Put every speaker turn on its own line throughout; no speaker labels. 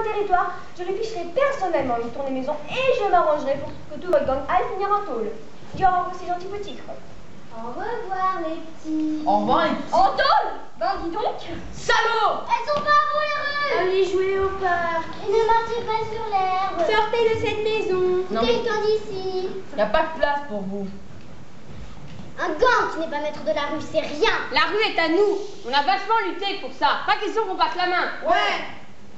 territoire, je lui ficherai personnellement une tournée maison et je m'arrangerai pour que tout votre gang aille finir en tôle. Dis au revoir, ces gentils petits.
Au revoir les petits.
Au revoir les petits.
En tôle? Ben dis donc.
Salaud!
Elles sont pas voulereuses.
Allez jouer au parc.
Et ne marchez pas sur l'herbe.
Sortez de cette maison.
Non, mais
Quelqu'un d'ici.
y a pas de place pour vous.
Un gang qui n'est pas maître de la rue, c'est rien.
La rue est à nous. On a vachement lutté pour ça. Pas question qu'on passe la main.
Ouais.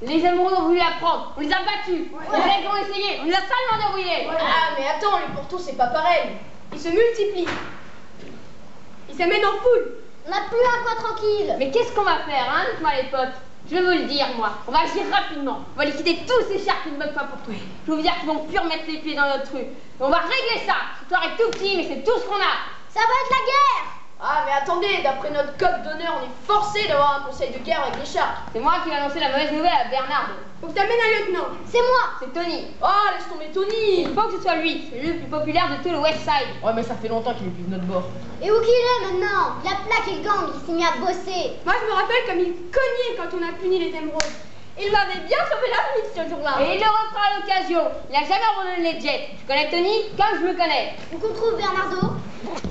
Les émeraudes ont voulu la prendre. On les a battus. Les règles ont essayé. On les a salement débrouillés.
Ah, mais attends, les pourtours, c'est pas pareil.
Ils se multiplient. Ils s'amènent en foule.
On n'a plus un coin tranquille.
Mais qu'est-ce qu'on va faire, hein, dites-moi les potes? Je vais vous le dire, moi. On va agir rapidement. On va liquider tous ces charques une bonne fois pour toutes. Je vais vous dire qu'ils vont plus remettre les pieds dans notre rue. Et on va régler ça. Ce soir est tout petit, mais c'est tout ce qu'on a.
Ça va être la guerre.
Ah, mais attendez, d'après notre code d'honneur, on est forcé d'avoir un conseil de guerre avec les charques.
C'est moi qui vais annoncer la mauvaise nouvelle à Bernard.
Faut que t'amènes un lieutenant.
C'est moi.
C'est Tony.
Oh, laisse tomber Tony.
Il faut que ce soit lui. C'est lui le plus populaire de tout le West Side.
Ouais, mais ça fait longtemps qu'il est plus de notre bord.
Et où qu'il est maintenant? Il a plaqué le gang, il s'est mis à bosser.
Moi, je me rappelle comme il cognait quand on a puni les émeraudes. Il m'avait bien sauvé la vie ce jour-là.
Et il le refera à l'occasion. Il n'a jamais abandonné les jets. Tu connais Tony comme je me connais.
Où qu'on trouve Bernardo?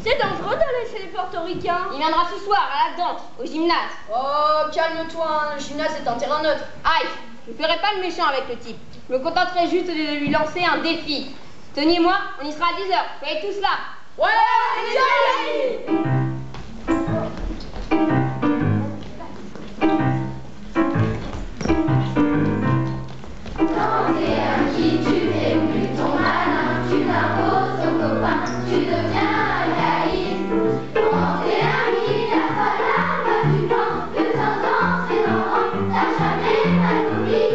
C'est dangereux d'aller chez les portoricains.
Il viendra ce soir à la danse, au gymnase.
Oh, calme-toi, hein, le gymnase est un terrain neutre.
Aïe, je ne ferai pas le méchant avec le type. Je me contenterai juste de lui lancer un défi. Tony et moi, on y sera à 10h. Soyez tous là.
Ouais, allez.
Quand t'es un qui tu es plus ton malin, tu n'imposes ton copain, tu deviens un caïd. Quand t'es un qui n'a pas la voix du vent, de temps en temps, t'as jamais mal compris.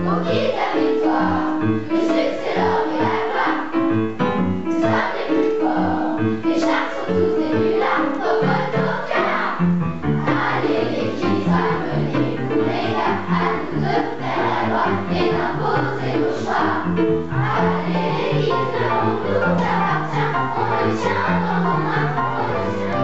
Mon qui ta victoire, le succès, l'or et la gloire. Nous sommes les plus forts, les chars sont tous des nullards, au poteau canard. Allez les qui ramenez, vous les gars, à nous de faire la loi et d'imposer nos choix. Allez les qui le monde nous appartient, on le tient dans nos mains, on le tient.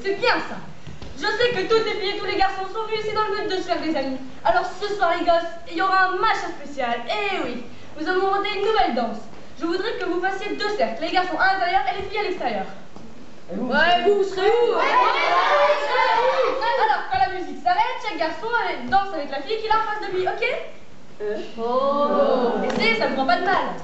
C'est bien ça. Je sais que toutes les filles et tous les garçons sont venus ici dans le but de se faire des amis. Alors ce soir les gosses, il y aura un match spécial. Eh oui, nous allons monter une nouvelle danse. Je voudrais que vous fassiez deux cercles, les garçons à l'intérieur et les filles à l'extérieur. Ouais, vous serez où? Alors quand la musique s'arrête, chaque garçon danse avec la fille qu'il a en face de lui, ok? Oh. Essayez, ça ne prend pas de mal.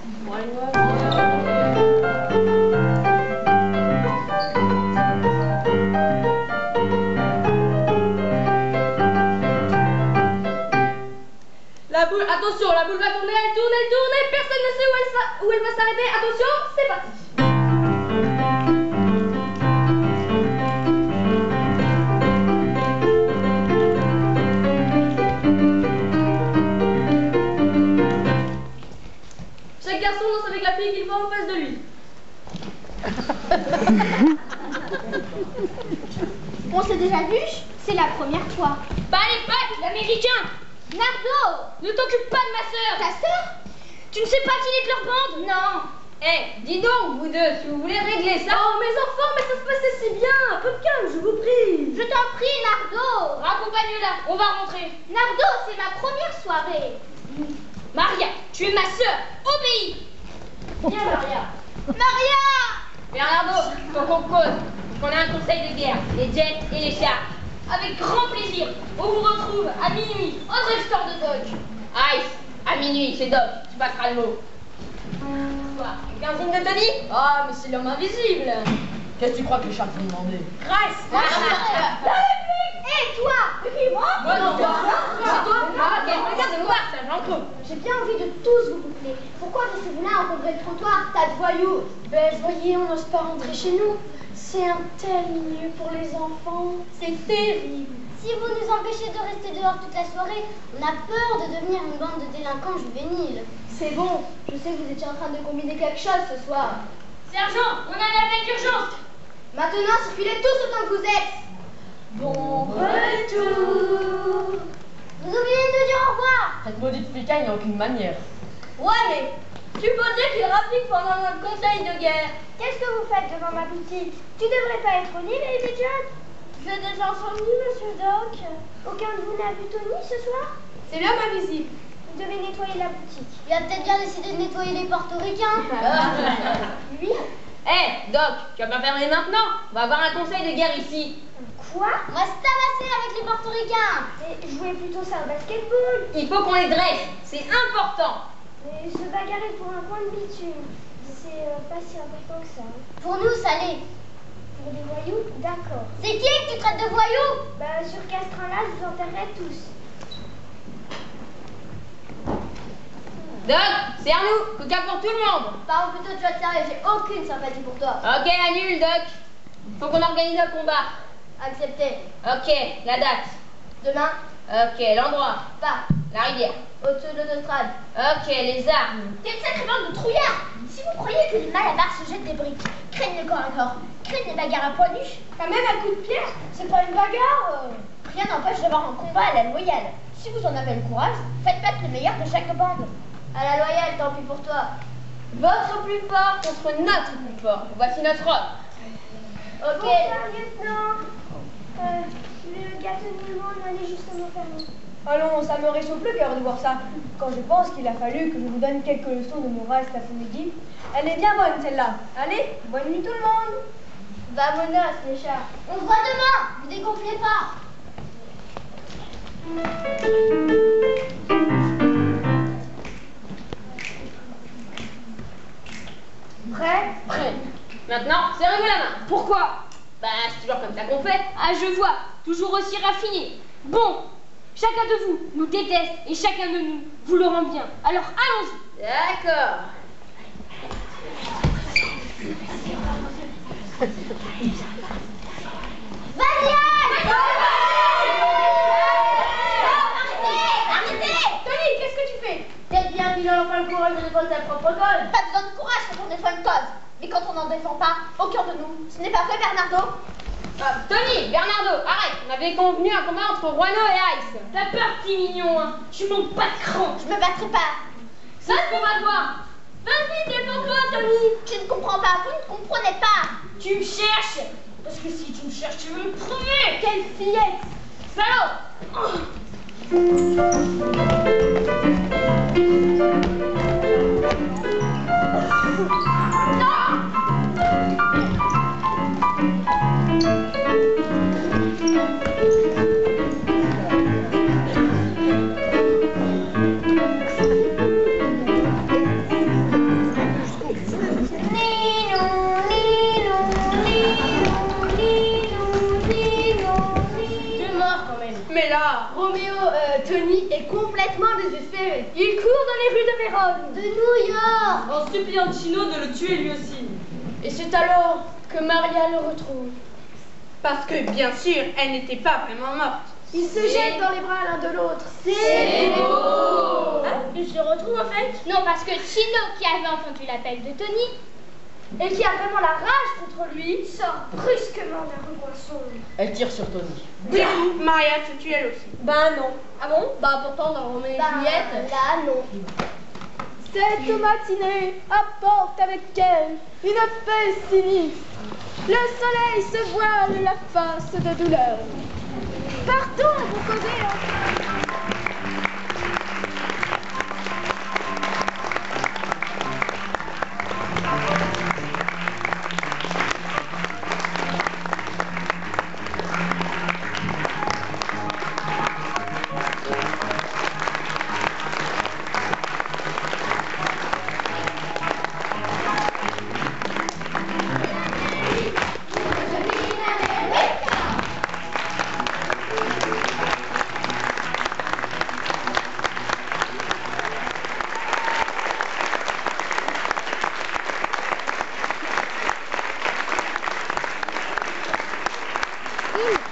Attention, la boule va tourner, elle tourne, et personne ne sait où elle va s'arrêter. Attention, c'est parti. Chaque garçon danse avec la fille qu'il voit en face de lui.
On s'est déjà vu? C'est la première fois.
Pas les pattes, l'américain.
Nardo!
Ne t'occupe pas de ma sœur.
Ta sœur?
Tu ne sais pas qu'il est de leur bande? Non. Eh, dis donc, vous deux, si vous voulez régler ça...
Oh, mes enfants, mais ça se passait si bien. Un peu de calme, je vous prie.
Je t'en prie, Nardo!
Raccompagne-la, on va rentrer.
Nardo, c'est ma première soirée.
Maria, tu es ma sœur. Obéis.
Viens, Maria.
Maria!
Bernardo, faut qu'on cause. Qu'on a un conseil de guerre, les jets et les chars. Avec grand plaisir, on vous retrouve à minuit au drugstore de Dodge. Ice, à minuit, c'est Dodge, tu passeras le mot. Quoi, une quinzaine de Tony?
Ah, mais c'est l'homme invisible. Qu'est-ce que tu crois que les charques vont demander?
Grâce.
Hé, toi!
Et moi?
Moi, non, toi.
C'est toi? Ah, ok, regarde voir, ça, j'en
J'ai bien envie de tous vous boucler. Pourquoi restez-vous là encombrer le trottoir, tas de voyous?
Ben, voyez, on n'ose pas rentrer chez nous.
C'est un tel milieu pour les enfants. C'est terrible.
Si vous nous empêchez de rester dehors toute la soirée, on a peur de devenir une bande de délinquants juvéniles.
C'est bon, je sais que vous étiez en train de combiner quelque chose ce soir.
Sergent, on a un appel d'urgence.
Maintenant, circulez tous autant que vous êtes. Bon retour.
Vous oubliez de dire au revoir.
Cette maudite flicaille n'a aucune manière.
Ouais, mais supposez qu'il rapplique pendant notre conseil de guerre.
Qu'est-ce que vous faites devant ma boutique? Tu devrais pas être au lit, Lady John. Vous êtes déjà insomnie, Monsieur Doc. Aucun de vous n'a vu Tony ce soir?
C'est l'homme invisible.
Vous devez nettoyer la boutique. Il a peut-être bien décidé de nettoyer les portoricains. Lui?
Hé, Doc, tu vas pas fermer maintenant? On va avoir un conseil de guerre ici.
Quoi? On va se tabasser avec les portoricains. Et jouer plutôt ça au basketball.
Il faut qu'on les dresse, c'est important.
Mais se bagarrer pour un coin de bitume, c'est pas si important que ça. Pour nous, ça l'est. Pour des voyous? D'accord. C'est qui que tu traites de voyous? Bah, sur Castrin-là, je vous enterrerai tous.
Doc, serre-nous, coca pour tout le monde.
Parle plutôt de toi de sérieux, j'ai aucune sympathie pour toi.
Ok, annule, Doc. Faut qu'on organise un combat.
Accepté.
Ok, la date.
Demain,
Ok, l'endroit.
pas.
La rivière.
Au-dessus de l'autostrade.
Ok, les armes.
Quelle sacrée bande de trouillards! Si vous croyez que les malabars se jettent des briques, craignent le corps à corps, craignent les bagarres à poids nus,
Quand même un coup de pierre.
c'est pas une bagarre. Rien n'empêche d'avoir un combat à la loyale. Si vous en avez le courage, faites battre le meilleur de chaque bande. À la loyale, tant pis pour toi.
Votre plus fort contre notre plus fort. Voici notre homme.
Ok.
Bonsoir, lieutenant. Le gâteau de on allait justement fermer.
Allons, ça me réchauffe le cœur de voir ça. Quand je pense qu'il a fallu que je vous donne quelques leçons de morale cet après-midi. Elle est bien bonne celle-là. Allez, bonne nuit tout le monde.
Vamonos, les chats. On se voit demain. Vous dégonflez pas.
Prêt?
Prêt. Maintenant, serrez-vous la main. Pourquoi? Bah, c'est toujours comme ça qu'on fait.
Ah, je vois, toujours aussi raffiné. Bon, chacun de vous nous déteste et chacun de nous vous le rend bien. Alors allons-y.
D'accord.
Vas-y, arrêtez!
Tony, qu'est-ce que tu fais?
Peut-être bien qu'il a enfin le courage de défendre sa propre cause. Pas besoin de courage quand on défend une cause. Mais quand on n'en défend pas, aucun de nous. Ce n'est pas vrai, Bernardo?
Tony, Bernardo, arrête. On avait convenu un combat entre Ruano et Ice.
T'as peur, petit mignon, hein. Tu manques pas de cran.
Je me battrai pas.
Ça, on va voir.
Vas-y, défends-toi, Tony. Tu ne comprends pas, vous ne comprenez pas.
Tu me cherches. Parce que si tu me cherches, tu veux me prouver.
Quelle fillette.
Salaud.
Mais là, Tony est complètement désespéré. Il court dans les rues de Vérone.
De New York.
En suppliant Chino de le tuer lui aussi. Et c'est alors que Maria le retrouve. Parce que, bien sûr, elle n'était pas vraiment morte. Ils se jettent dans les bras l'un de l'autre.
C'est
beau.
Ils se retrouvent en fait? Non, parce que Chino, qui avait entendu l'appel de Tony,
Et qui a vraiment la rage contre lui,
Sort brusquement d'un recoin sombre.
Elle tire sur Tony.
Bien, Maria se tue elle aussi. Ben non.
Ah bon?
Bah pourtant dans Roméo et Juliette.
Là, non.
Cette matinée apporte avec elle une paix sinistre. Le soleil se voile la face de douleur. Partons pour causer ensemble.
tranquille.